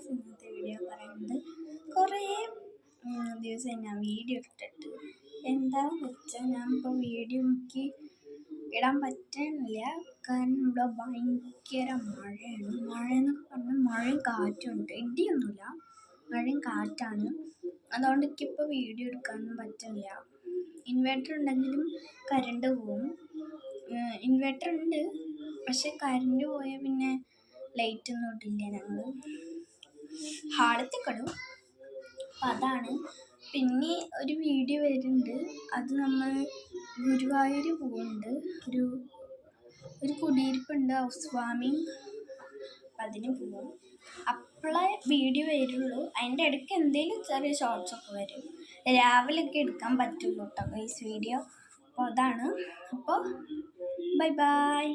Guys, ഇന്നത്തെ video പറയുന്നത് കുറേ ദിവസം ഞാൻ വീഡിയോ ഇട്ടിട്ട് എന്താണെന്ന് വെച്ചാൽ ഞാൻ ഇപ്പോൾ വീഡിയോ എനിക്ക് ഇടാൻ പറ്റുന്നില്ല. കാരണം ഇവിടെ ഭയങ്കര മഴയാണ്. മഴയെന്നൊക്കെ പറഞ്ഞാൽ മഴയും കാറ്റുണ്ട്, ഇടിയൊന്നുമില്ല, മഴയും കാറ്റാണ്. അതുകൊണ്ട് എനിക്കിപ്പോൾ വീഡിയോ എടുക്കാനൊന്നും പറ്റില്ല. ഇൻവേർട്ടർ ഉണ്ടെങ്കിലും കറണ്ട് പോവും. ഇൻവേർട്ടർ ഉണ്ട്, പക്ഷെ കറണ്ട് പോയാൽ പിന്നെ ലൈറ്റൊന്നും ഇട്ടില്ല. ഞങ്ങൾ ഹാളത്തേക്കിടും. അപ്പം അതാണ്. പിന്നെ ഒരു വീഡിയോ വരുന്നുണ്ട്, അത് നമ്മൾ ഗുരുവായൂർ പോകുന്നുണ്ട്. ഒരു കുടിയിരിപ്പുണ്ട്, ഹൗസ് വാമിങ്. അതിന് പോകും. അപ്പോഴേ വീഡിയോ വരുള്ളൂ. അതിൻ്റെ ഇടയ്ക്ക് എന്തെങ്കിലും ചെറിയ ഷോർട്സൊക്കെ വരും. രാവിലെയൊക്കെ എടുക്കാൻ പറ്റുള്ളൂ കേട്ടോ ഗൈസ് വീഡിയോ. അപ്പോൾ അതാണ്. അപ്പോൾ ബൈ ബൈ.